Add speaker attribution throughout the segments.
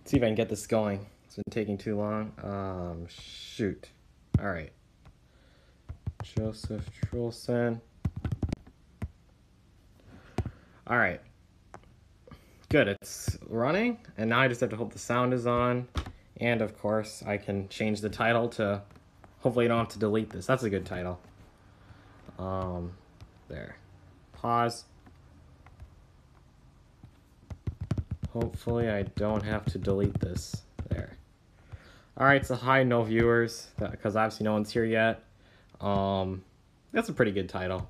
Speaker 1: See if I can get this going. It's been taking too long. Shoot. All right. Joseph Trulson. All right. Good, it's running, and now I just have to hope the sound is on, and of course I can change the title to, hopefully I don't have to delete this. That's a good title. There. Pause. Hopefully I don't have to delete this. There. Alright, so hi, no viewers, because obviously no one's here yet. That's a pretty good title.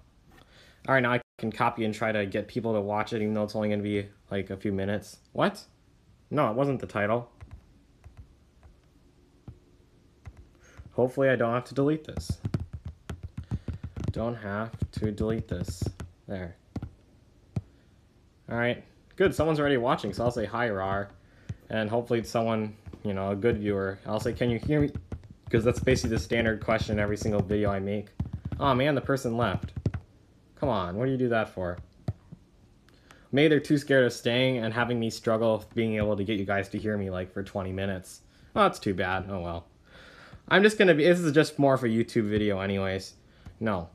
Speaker 1: Alright, now I can copy and try to get people to watch it, even though it's only going to be like a few minutes. What? No, it wasn't the title. Hopefully I don't have to delete this. Don't have to delete this. There. Alright. Good, someone's already watching, so I'll say hi, Rar. And hopefully it's someone, you know, a good viewer. I'll say, can you hear me? Because that's basically the standard question in every single video I make. Oh man, the person left. Come on, what do you do that for? Maybe they're too scared of staying and having me struggle with being able to get you guys to hear me like for 20 minutes. Oh, that's too bad. Oh well. I'm just gonna be, this is just more of a YouTube video anyways. No.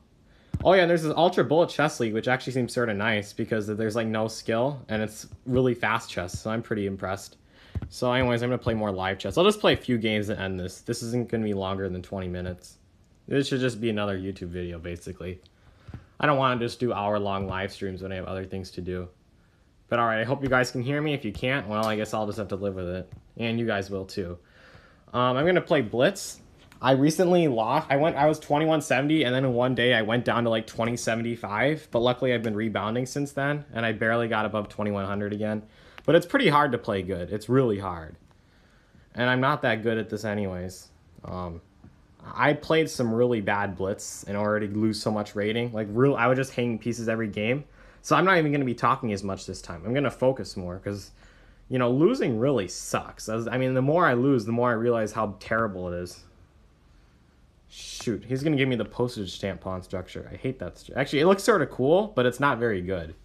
Speaker 1: Oh yeah, and there's this Ultra Bullet Chess League, which actually seems sort of nice because there's like no skill and it's really fast chess, so I'm pretty impressed. So anyways, I'm gonna play more live chess. I'll just play a few games and end this. This isn't gonna be longer than 20 minutes. This should just be another YouTube video, basically. I don't want to just do hour-long live streams when I have other things to do. But alright, I hope you guys can hear me. If you can't, well, I guess I'll just have to live with it. And you guys will too. I'm gonna play Blitz. I recently lost. I was 2170, and then in one day I went down to like 2075. But luckily I've been rebounding since then, and I barely got above 2100 again. But it's pretty hard to play good. It's really hard. And I'm not that good at this anyways. I played some really bad Blitz in order to lose so much rating. Like, I was just hanging pieces every game. So I'm not even going to be talking as much this time. I'm going to focus more because, you know, losing really sucks. I mean, the more I lose, the more I realize how terrible it is. Shoot, he's going to give me the postage stamp pawn structure. I hate that. Actually, it looks sort of cool, but it's not very good.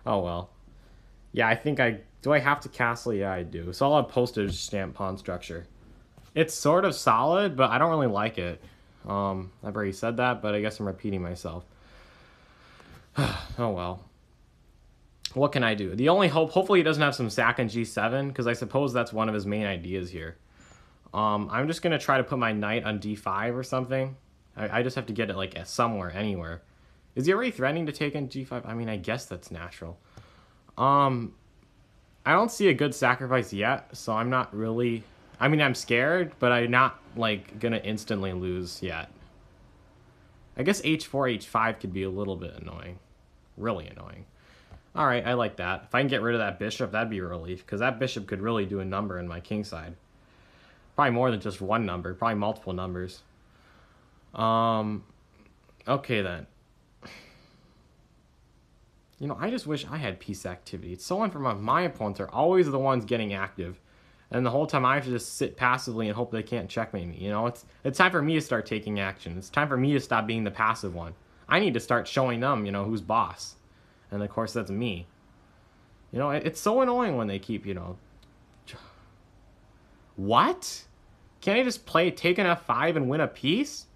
Speaker 1: Oh, well. Yeah, I think do I have to castle? Yeah, I do. So I'll have postage stamp pawn structure. It's sort of solid, but I don't really like it. I've already said that, but I guess I'm repeating myself. Oh, well. What can I do? The only hope, hopefully he doesn't have some sack on G7, because I suppose that's one of his main ideas here. I'm just going to try to put my knight on D5 or something. I just have to get it like somewhere, anywhere. Is he already threatening to take in G5? I mean, I guess that's natural. I don't see a good sacrifice yet, so I'm not really... I mean, I'm scared, but I'm not, like, gonna instantly lose yet. I guess H4, H5 could be a little bit annoying. Really annoying. Alright, I like that. If I can get rid of that bishop, that'd be a relief, because that bishop could really do a number in my king side. Probably more than just one number, probably multiple numbers. Okay then. You know, I just wish I had piece activity. It's so unfair. My opponents are always the ones getting active. And the whole time I have to just sit passively and hope they can't checkmate me. You know, it's time for me to start taking action. It's time for me to stop being the passive one. I need to start showing them, you know, who's boss. And of course that's me. You know, it's so annoying when they keep, you know... What? Can't I just take an F5 and win a piece?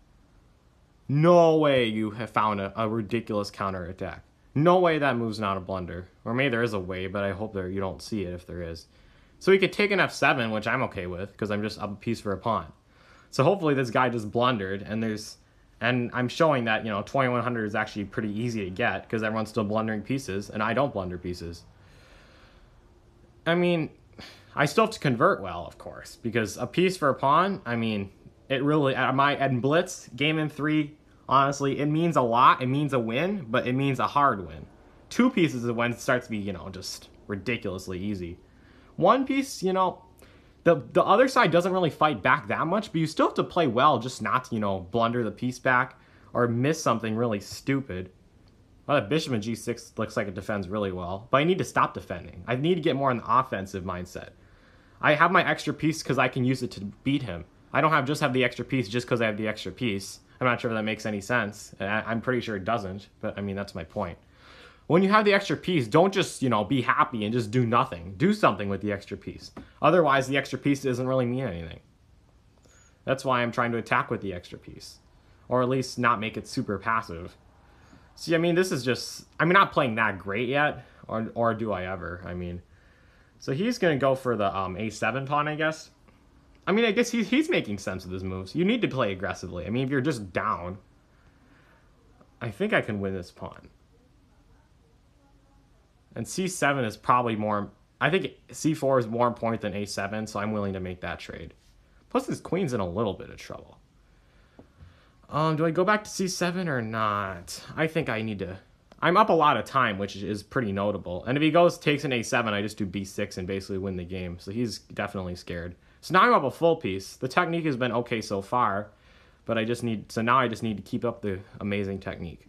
Speaker 1: No way you have found a ridiculous counterattack. No way that move's not a blunder. Or maybe there is a way, but I hope you don't see it if there is. So he could take an F7, which I'm okay with, because I'm just up a piece for a pawn. So hopefully this guy just blundered, and I'm showing that, you know, 2100 is actually pretty easy to get, because everyone's still blundering pieces, and I don't blunder pieces. I mean, I still have to convert well, of course, because a piece for a pawn, I mean, it really, at Blitz, game in 3, honestly, it means a lot. It means a win, but it means a hard win. 2 pieces is when it starts to be, you know, just ridiculously easy. 1 piece, you know, the other side doesn't really fight back that much, but you still have to play well just not to, you know, blunder the piece back or miss something really stupid. Well, that bishop in G6 looks like it defends really well, but I need to stop defending. I need to get more in the offensive mindset. I have my extra piece because I can use it to beat him. I don't just have the extra piece just because I have the extra piece. I'm not sure if that makes any sense. I'm pretty sure it doesn't, but I mean, that's my point. When you have the extra piece, don't just, you know, be happy and just do nothing. Do something with the extra piece. Otherwise, the extra piece doesn't really mean anything. That's why I'm trying to attack with the extra piece. Or at least not make it super passive. See, I mean, this is just... I'm not playing that great yet. Or do I ever? I mean... So he's going to go for the a7 pawn, I guess. I mean, I guess he's making sense of his moves. You need to play aggressively. I mean, if you're just down... I think I can win this pawn. And c7 is probably more... I think c4 is more important than a7, so I'm willing to make that trade. Plus, his queen's in a little bit of trouble. Do I go back to c7 or not? I think I need to... I'm up a lot of time, which is pretty notable. And if he takes an a7, I just do b6 and basically win the game. So he's definitely scared. So now I'm up a full piece. The technique has been okay so far, but now I just need to keep up the amazing technique.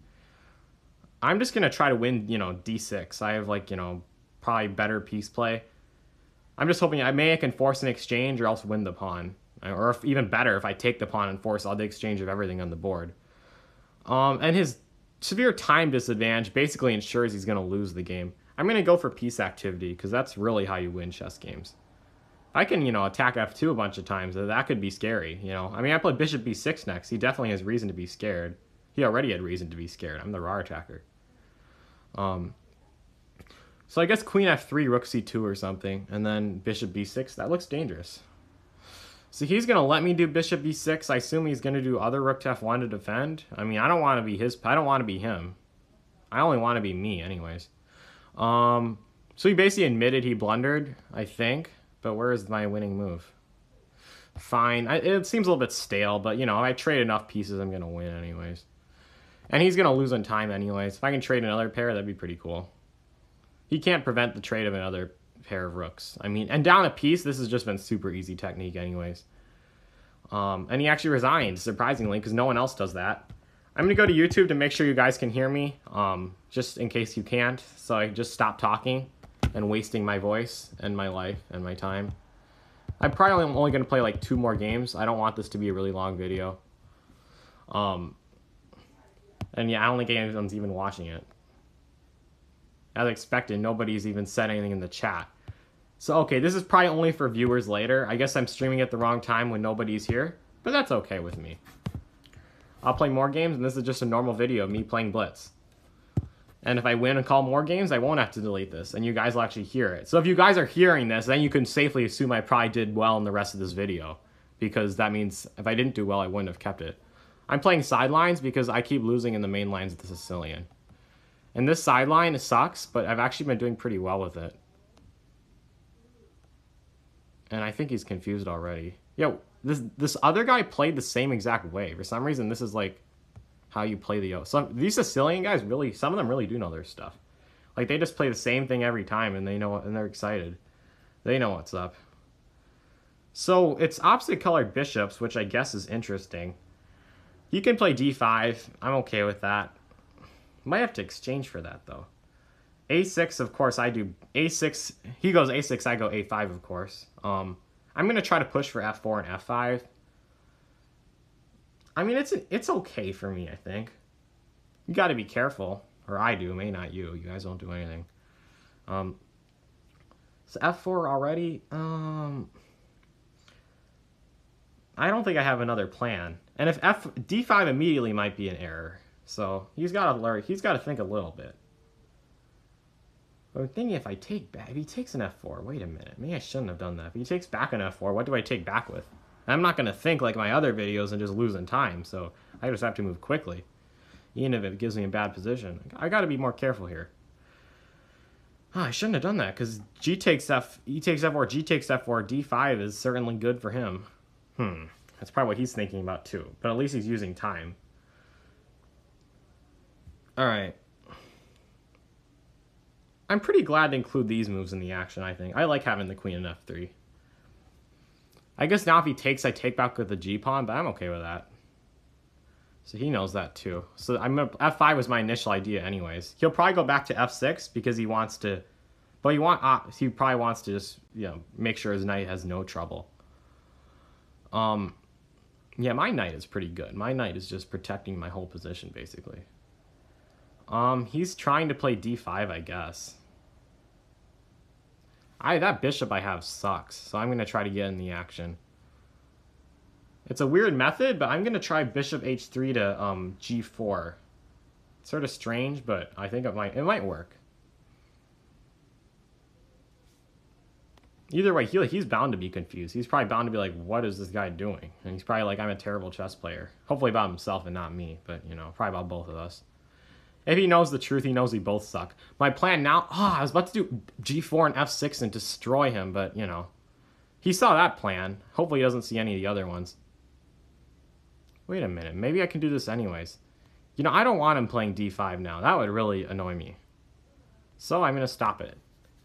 Speaker 1: I'm just going to try to win, you know, d6. I have, like, you know, probably better piece play. I'm just hoping I can force an exchange or else win the pawn. Or even better, if I take the pawn and force all the exchange of everything on the board. And his severe time disadvantage basically ensures he's going to lose the game. I'm going to go for piece activity, because that's really how you win chess games. I can, you know, attack f2 a bunch of times. That could be scary, you know. I mean, I played bishop b6 next. He definitely has reason to be scared. He already had reason to be scared. I'm the raw attacker. So I guess queen f3, rook c2 or something, and then bishop b6. That looks dangerous. So he's going to let me do bishop b6. I assume he's going to do other rook to f1 to defend. I mean, I don't want to be I don't want to be him. I only want to be me anyways. So he basically admitted he blundered, I think. But where is my winning move? Fine. It seems a little bit stale, but, you know, if I trade enough pieces, I'm going to win anyways. And he's going to lose on time anyways. If I can trade another pair, that'd be pretty cool. He can't prevent the trade of another pair of rooks. I mean, and down a piece, this has just been super easy technique anyways. And he actually resigned, surprisingly, because no one else does that. I'm going to go to YouTube to make sure you guys can hear me, just in case you can't. So I just stop talking and wasting my voice and my life and my time. I'm probably only going to play like 2 more games. I don't want this to be a really long video. And yeah, I don't think anyone's even watching it. As expected, nobody's even said anything in the chat. So, okay, this is probably only for viewers later. I guess I'm streaming at the wrong time when nobody's here, but that's okay with me. I'll play more games, and this is just a normal video of me playing Blitz. And if I win and call more games, I won't have to delete this, and you guys will actually hear it. So if you guys are hearing this, then you can safely assume I probably did well in the rest of this video, because that means if I didn't do well, I wouldn't have kept it. I'm playing sidelines because I keep losing in the main lines of the Sicilian. And this sideline sucks, but I've actually been doing pretty well with it. And I think he's confused already. Yo, this other guy played the same exact way. For some reason, this is like how you play the these Sicilian guys really, some of them really do know their stuff. Like they just play the same thing every time, and they know, and they're excited. They know what's up. So it's opposite colored bishops, which I guess is interesting. You can play d5. I'm okay with that. Might have to exchange for that though. a6, of course, I do a6. He goes a6, I go a5, of course. I'm gonna try to push for f4 and f5. I mean, it's okay for me, I think. You got to be careful, or I do, maybe not you. You guys don't do anything. So f4 already. I don't think I have another plan. And if d5 immediately might be an error. So he's got to learn. He's got to think a little bit. But I'm thinking if I take back, if he takes an f4, wait a minute, maybe I shouldn't have done that. If he takes back an f4, what do I take back with? I'm not going to think like my other videos and just losing time, so I just have to move quickly, even if it gives me a bad position. I got to be more careful here. Oh, I shouldn't have done that, because he takes f4, g takes f4, d5 is certainly good for him. That's probably what he's thinking about too, but at least he's using time. Alright. I'm pretty glad to include these moves in the action, I think. I like having the queen in f3. I guess now if he takes, I take back with the g-pawn, but I'm okay with that. So he knows that too. So f5 was my initial idea anyways. He'll probably go back to f6 because he wants to... But he probably wants to just, you know, make sure his knight has no trouble. Yeah, my knight is pretty good. My knight is just protecting my whole position, basically. He's trying to play d5, I guess. That bishop I have sucks, so I'm gonna try to get in the action. It's a weird method, but I'm gonna try bishop h3 to g4. It's sort of strange, but I think it might work. Either way, he's bound to be confused. He's probably bound to be like, what is this guy doing? And he's probably like, I'm a terrible chess player. Hopefully about himself and not me, but, you know, probably about both of us. If he knows the truth, he knows we both suck. My plan now, I was about to do g4 and f6 and destroy him, but, you know. He saw that plan. Hopefully he doesn't see any of the other ones. Wait a minute, maybe I can do this anyways. You know, I don't want him playing d5 now. That would really annoy me. So I'm going to stop it.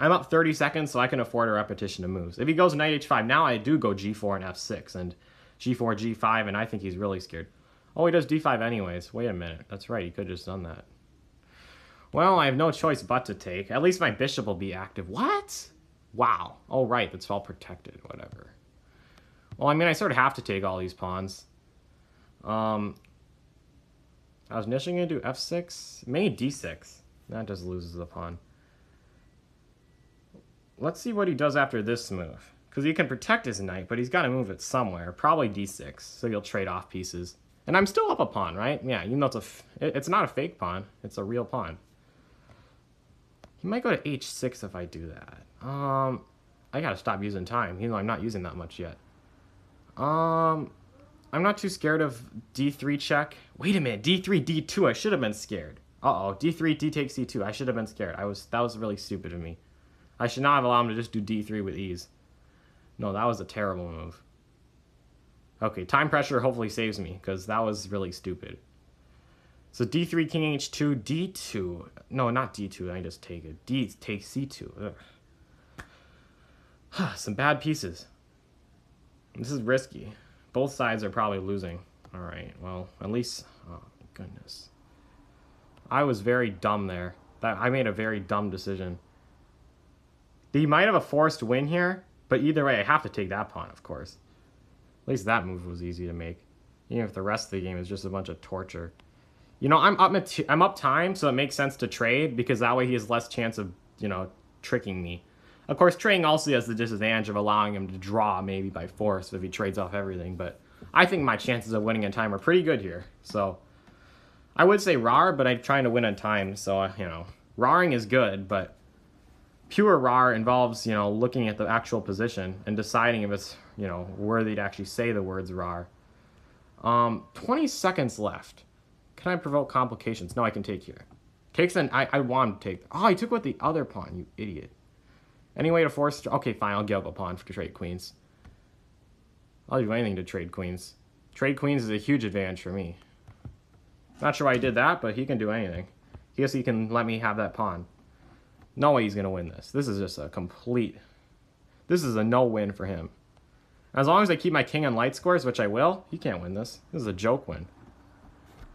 Speaker 1: I'm up 30 seconds, so I can afford a repetition of moves. If he goes knight h5, now I do go g4 and f6, and g4, g5, and I think he's really scared. Oh, he does d5 anyways. Wait a minute. That's right, he could have just done that. Well, I have no choice but to take. At least my bishop will be active. What? Wow. Oh, right, that's all protected. Whatever. Well, I mean, I sort of have to take all these pawns. I was initially going to do f6. Maybe d6. That just loses the pawn. Let's see what he does after this move. Because he can protect his knight, but he's got to move it somewhere. Probably d6, so he'll trade off pieces. And I'm still up a pawn, right? Yeah, even though it's not a fake pawn. It's a real pawn. He might go to h6 if I do that. I got to stop using time, even though I'm not using that much yet. I'm not too scared of d3 check. Wait a minute, d3, d2. I should have been scared. Uh-oh, d3, d takes c2. I should have been scared. That was really stupid of me. I should not have allowed him to just do d3 with ease. No, that was a terrible move. Okay, time pressure hopefully saves me, because that was really stupid. So d3, king h2, d2. No, not d2, I just take it. D takes c2. Some bad pieces. This is risky. Both sides are probably losing. Alright, well, at least... Oh, my goodness. I was very dumb there. I made a very dumb decision. He might have a forced win here, but either way, I have to take that pawn, of course. At least that move was easy to make. Even if the rest of the game is just a bunch of torture. You know, I'm up time, so it makes sense to trade, because that way he has less chance of, you know, tricking me. Of course, trading also has the disadvantage of allowing him to draw, maybe by force, if he trades off everything, but I think my chances of winning in time are pretty good here. So, I would say RAR, but I'm trying to win in time, so, you know, RARing is good, but pure RAR involves, you know, looking at the actual position and deciding if it's, you know, worthy to actually say the words RAR. 20 seconds left. Can I provoke complications? No, I can take here. Takes an... I want to take... Oh, I took with the other pawn, you idiot. Any way to force... Okay, fine, I'll give up a pawn to trade queens. I'll do anything to trade queens. Trade queens is a huge advantage for me. Not sure why he did that, but he can do anything. I guess he can let me have that pawn. No way he's going to win this. This is just a complete... This is a no-win for him. As long as I keep my king on light scores, which I will, he can't win this. This is a joke win.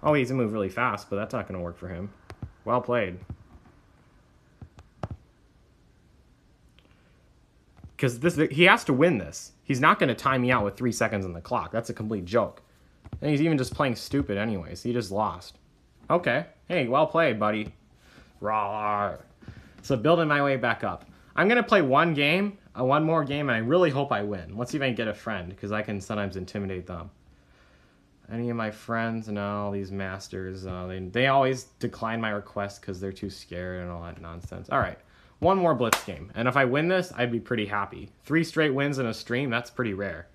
Speaker 1: Oh, he's going to move really fast, but that's not going to work for him. Well played. Because he has to win this. He's not going to time me out with 3 seconds on the clock. That's a complete joke. And he's even just playing stupid anyways. He just lost. Okay. Hey, well played, buddy. Rawr. So building my way back up. I'm going to play one more game, and I really hope I win. Let's see if I can get a friend, because I can sometimes intimidate them. Any of my friends? No, these masters. They always decline my request because they're too scared and all that nonsense. All right. One more blitz game. And if I win this, I'd be pretty happy. 3 straight wins in a stream, that's pretty rare.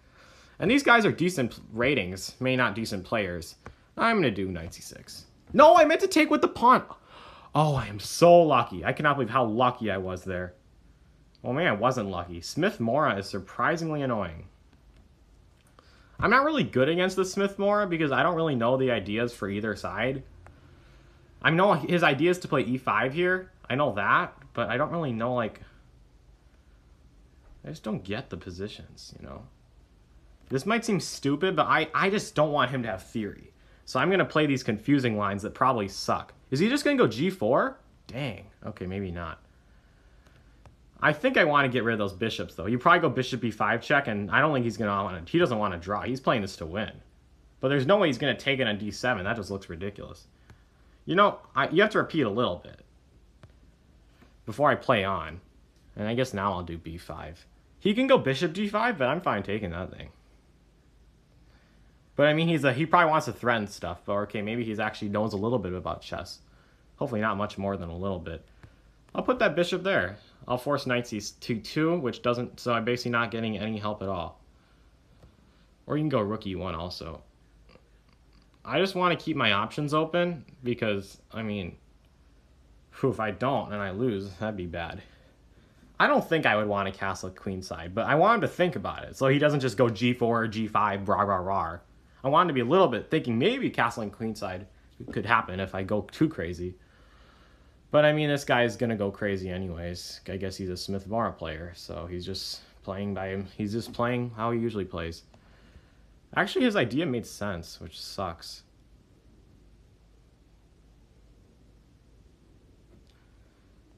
Speaker 1: And these guys are decent ratings, maybe not decent players. I'm going to do knight c6. No, I meant to take with the pawn. Oh, I am so lucky. I cannot believe how lucky I was there. Well, man, I wasn't lucky. Smith-Morra is surprisingly annoying. I'm not really good against the Smith-Morra because I don't really know the ideas for either side. I know his idea is to play e5 here. I know that, but I don't really know, like... I just don't get the positions, you know? This might seem stupid, but I just don't want him to have theory. So I'm going to play these confusing lines that probably suck. Is he just going to go g4? Dang. Okay, maybe not. I think I want to get rid of those bishops, though. You probably go bishop b5 check, and I don't think he's going to want to... He doesn't want to draw. He's playing this to win. But there's no way he's going to take it on d7. That just looks ridiculous. You know, you have to repeat a little bit before I play on. And I guess now I'll do b5. He can go bishop g5, but I'm fine taking that thing. But I mean, he probably wants to threaten stuff. But okay, maybe he's actually knows a little bit about chess. Hopefully not much more than a little bit. I'll put that bishop there. I'll force knight c2, which doesn't... So I'm basically not getting any help at all. Or you can go rook e1 also. I just want to keep my options open because, I mean, if I don't and I lose, that'd be bad. I don't think I would want to castle queenside, but I want him to think about it. So he doesn't just go g4 or g5, rah, rah, rah. I want him to be a little bit thinking maybe castling queenside could happen if I go too crazy. But I mean, this guy's going to go crazy anyways. I guess he's a Smith-Morra player, so he's just playing by him. He's just playing how he usually plays. Actually, his idea made sense, which sucks.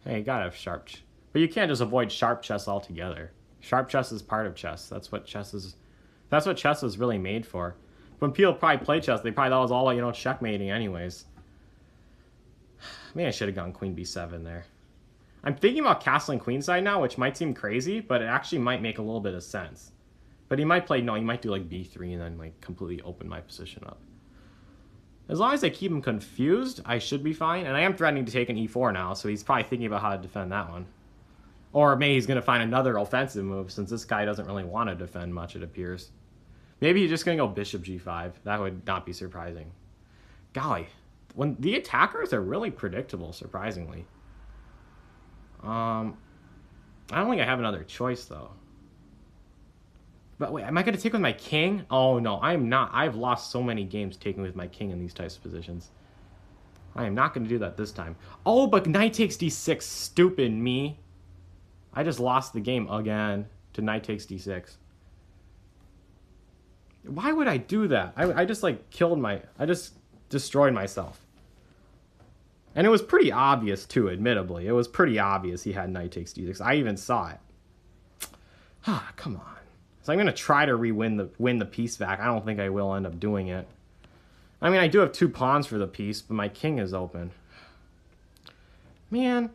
Speaker 1: Hey, you gotta have sharp. But you can't just avoid sharp chess altogether. Sharp chess is part of chess. That's what chess is. That's what chess is really made for. When people probably play chess, they probably thought it was all, you know, checkmating anyways. Maybe I should have gone queen b7 there. I'm thinking about castling queenside now, which might seem crazy, but it actually might make a little bit of sense. But he might play, no, he might do like b3 and then like completely open my position up. As long as I keep him confused, I should be fine. And I am threatening to take an e4 now, so he's probably thinking about how to defend that one. Or maybe he's going to find another offensive move, since this guy doesn't really want to defend much, it appears. Maybe he's just going to go bishop g5. That would not be surprising. Golly, when the attackers are really predictable, surprisingly. I don't think I have another choice, though. But wait, am I going to take with my king? Oh, no, I'm not. I've lost so many games taking with my king in these types of positions. I am not going to do that this time. Oh, but knight takes d6. Stupid me. I just lost the game again to knight takes d6. Why would I do that? I just, like, I just destroyed myself. And it was pretty obvious, too, admittably. It was pretty obvious he had knight takes d6. I even saw it. Ah, come on. So I'm going to try to win the piece back. I don't think I will end up doing it. I mean, I do have 2 pawns for the piece, but my king is open. Man,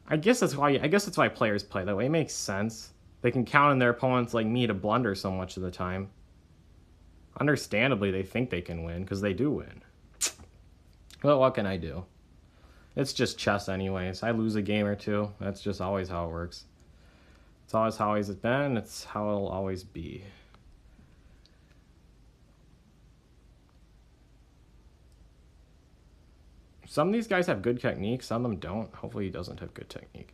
Speaker 1: I guess that's why players play that way. It makes sense. They can count on their opponents like me to blunder so much of the time. Understandably, they think they can win because they do win. Well, what can I do? It's just chess anyways. I lose a game or two. That's just always how it works. It's always how it's been. It's how it'll always be. Some of these guys have good technique. Some of them don't. Hopefully he doesn't have good technique.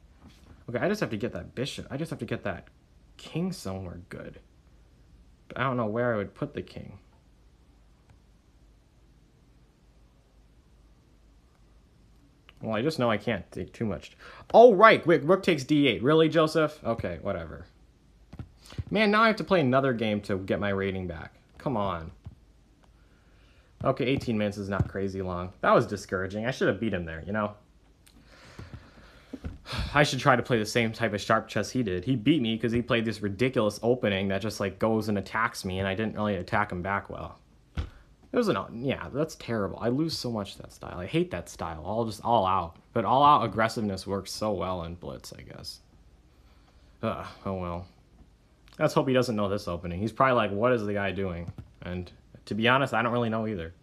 Speaker 1: Okay, I just have to get that bishop. I just have to get that king somewhere good. But I don't know where I would put the king. Well, I just know I can't take too much. Oh, right. Wait, rook takes d8. Really, Joseph? Okay, whatever. Man, now I have to play another game to get my rating back. Come on. Okay, 18 minutes is not crazy long. That was discouraging. I should have beat him there, you know? I should try to play the same type of sharp chess he did. He beat me because he played this ridiculous opening that just, like, goes and attacks me, and I didn't really attack him back well. It was yeah, that's terrible. I lose so much that style. I hate that style. All out. But all out aggressiveness works so well in Blitz, I guess. Oh well. Let's hope he doesn't know this opening. He's probably like, what is the guy doing? And to be honest, I don't really know either.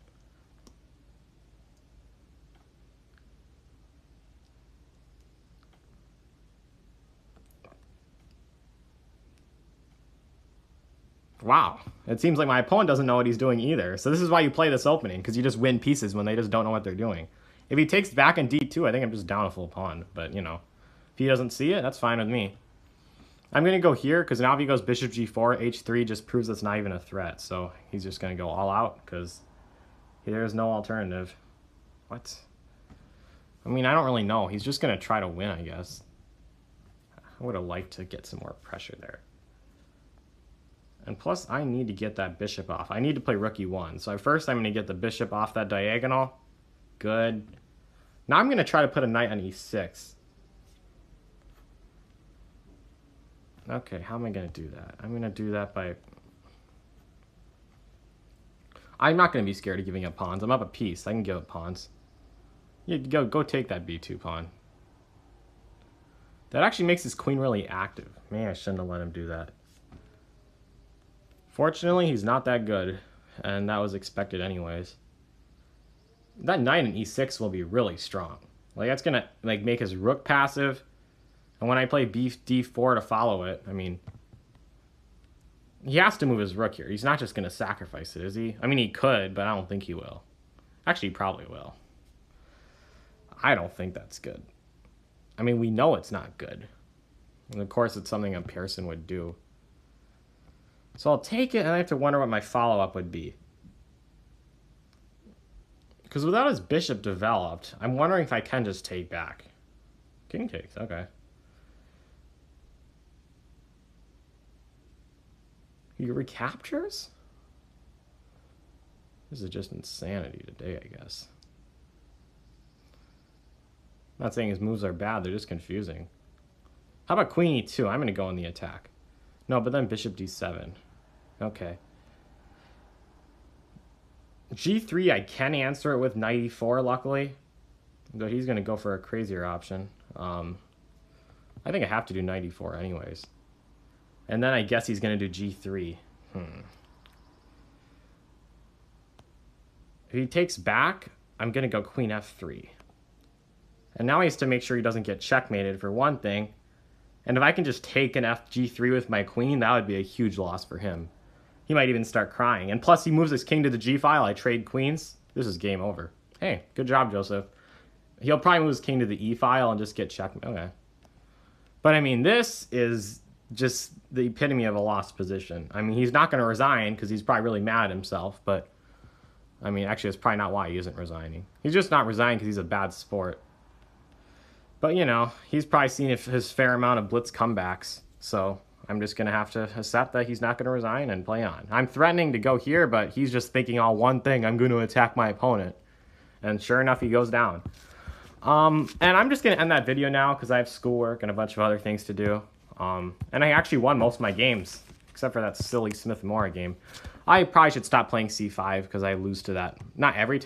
Speaker 1: Wow. It seems like my opponent doesn't know what he's doing either. So this is why you play this opening, because you just win pieces when they just don't know what they're doing. If he takes back in d2, I think I'm just down a full pawn. But, you know, if he doesn't see it, that's fine with me. I'm going to go here, because now if he goes bishop g4, h3 just proves it's not even a threat. So he's just going to go all out, because there's no alternative. What? I mean, I don't really know. He's just going to try to win, I guess. I would have liked to get some more pressure there. And plus, I need to get that bishop off. I need to play rook e1. So first, I'm going to get the bishop off that diagonal. Good. Now I'm going to try to put a knight on e6. Okay, how am I going to do that? I'm going to do that by... I'm not going to be scared of giving up pawns. I'm up a piece. I can give up pawns. Yeah, go take that b2 pawn. That actually makes his queen really active. Man, I shouldn't have let him do that. Fortunately, he's not that good, and that was expected anyways. That knight in e6 will be really strong. Like, that's gonna like make his rook passive, and when I play d4 to follow it, I mean, he has to move his rook here. He's not just gonna sacrifice it, is he? I mean, he could, but I don't think he will. Actually, he probably will. I don't think that's good. I mean, we know it's not good. And of course, it's something a Pearson would do. So I'll take it, and I have to wonder what my follow-up would be. Because without his bishop developed, I'm wondering if I can just take back. King takes, okay. He recaptures? This is just insanity today, I guess. I'm not saying his moves are bad, they're just confusing. How about queen e2? I'm going to go in the attack. No, but then bishop d7. Okay. g3, I can answer it with knight e4, luckily. But he's going to go for a crazier option. I think I have to do knight e4 anyways. And then I guess he's going to do g3. If he takes back, I'm going to go queen f3. And now he has to make sure he doesn't get checkmated for one thing. And if I can just take an g3 with my queen, that would be a huge loss for him. He might even start crying. And plus, he moves his king to the g file. I trade queens. This is game over. Hey, good job, Joseph. He'll probably move his king to the e file and just get checkmated. Okay. But, I mean, this is just the epitome of a lost position. I mean, he's not going to resign because he's probably really mad at himself. But, I mean, actually, that's probably not why he isn't resigning. He's just not resigning because he's a bad sport. But, you know, he's probably seen his fair amount of blitz comebacks. So I'm just going to have to accept that he's not going to resign and play on. I'm threatening to go here, but he's just thinking all one thing. I'm going to attack my opponent. And sure enough, he goes down. And I'm just going to end that video now because I have schoolwork and a bunch of other things to do. And I actually won most of my games, except for that silly Smith-Morra game. I probably should stop playing c5 because I lose to that. Not every time.